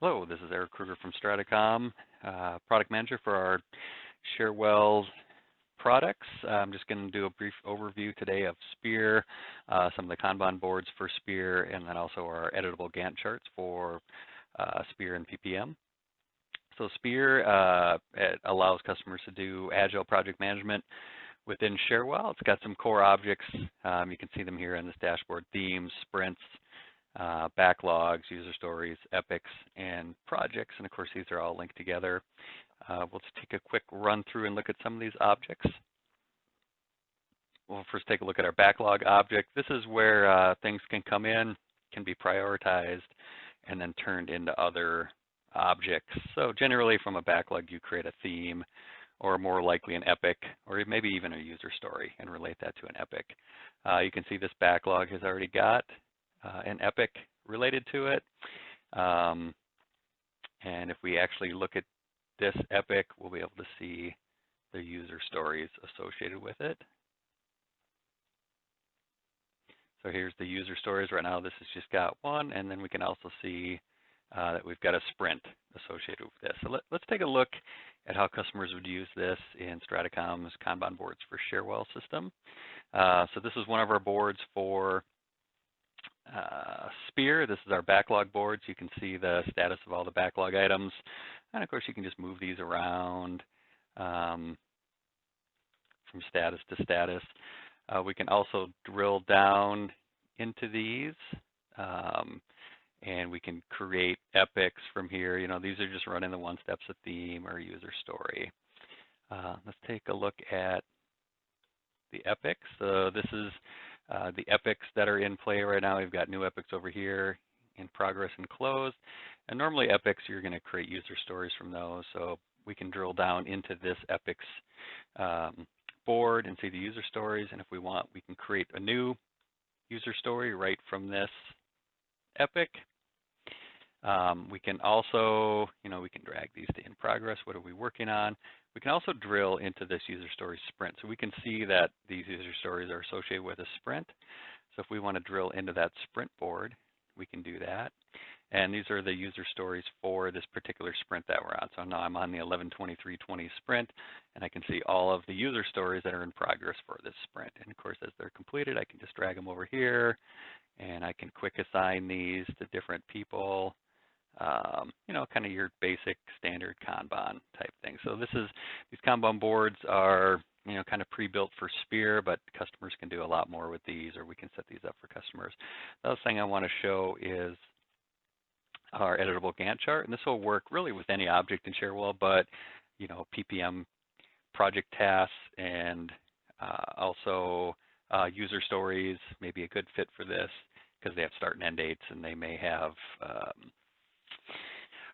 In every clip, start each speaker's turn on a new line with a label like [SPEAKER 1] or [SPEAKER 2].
[SPEAKER 1] Hello, this is Eric Kruger from StrataCom, product manager for our Cherwell products. I'm just going to do a brief overview today of Spear, some of the Kanban boards for Spear, and then also our editable Gantt charts for Spear and PPM. So Spear it allows customers to do agile project management within Cherwell. It's got some core objects. You can see them here in this dashboard: themes, sprints, backlogs, user stories, epics, and projects. And of course, these are all linked together. We'll just take a quick run through and look at some of these objects. We'll first take a look at our backlog object. This is where things can come in, can be prioritized, and then turned into other objects. So generally from a backlog, you create a theme, or more likely an epic, or maybe even a user story, and relate that to an epic. You can see this backlog has already got an epic related to it. And if we actually look at this epic, we'll be able to see the user stories associated with it. So here's the user stories. Right now, this has just got one, and then we can also see that we've got a sprint associated with this. So let's take a look at how customers would use this in StrataCom's Kanban boards for Cherwell system. So this is one of our boards for Spear. This is our backlog board, so you can see the status of all the backlog items. And of course, you can just move these around from status to status. We can also drill down into these, and we can create epics from here. You know, these are just running the one steps of theme or user story. Let's take a look at the epics. So this is the epics that are in play right now. We've got new epics over here in progress and closed. And normally epics, you're going to create user stories from those. So we can drill down into this epics board and see the user stories. And if we want, we can create a new user story right from this epic. We can also, we can drag these to in progress. What are we working on? We can also drill into this user story sprint. So we can see that these user stories are associated with a sprint. So if we want to drill into that sprint board, we can do that. And these are the user stories for this particular sprint that we're on. So now I'm on the 11/23/20 sprint, and I can see all of the user stories that are in progress for this sprint. And of course, as they're completed, I can just drag them over here, and I can quick assign these to different people. Kind of your basic standard Kanban type thing. So these Kanban boards are, kind of pre-built for Spear, but customers can do a lot more with these, or we can set these up for customers. The other thing I want to show is our editable Gantt chart, and this will work really with any object in Cherwell, but, PPM project tasks and also user stories may be a good fit for this because they have start and end dates, and they may have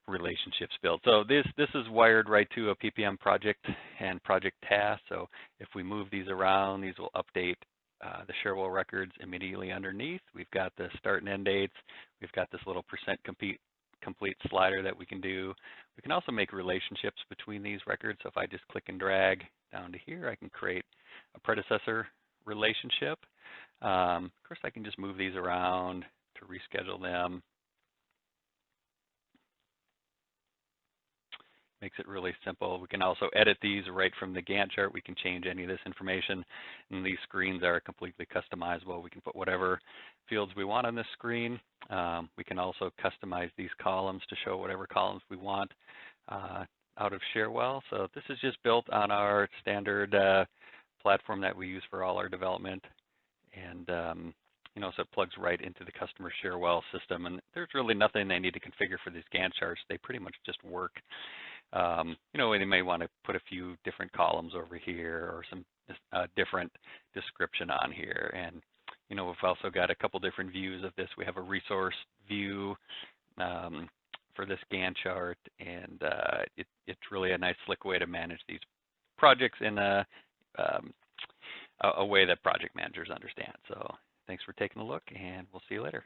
[SPEAKER 1] relationships built. So this is wired right to a PPM project and project task. So if we move these around, these will update the Cherwell records immediately underneath. We've got the start and end dates. We've got this little % complete slider that we can do. We can also make relationships between these records. So if I just click and drag down to here, I can create a predecessor relationship. Of course, I can just move these around to reschedule them. Makes it really simple. We can also edit these right from the Gantt chart. We can change any of this information, and these screens are completely customizable. We can put whatever fields we want on this screen. We can also customize these columns to show whatever columns we want out of Cherwell. So this is just built on our standard platform that we use for all our development, and so it plugs right into the customer Cherwell system. And there's really nothing they need to configure for these Gantt charts. They pretty much just work. They may want to put a few different columns over here or some different description on here. And, we've also got a couple different views of this. We have a resource view for this Gantt chart, and it's really a nice, slick way to manage these projects in a way that project managers understand. So thanks for taking a look, and we'll see you later.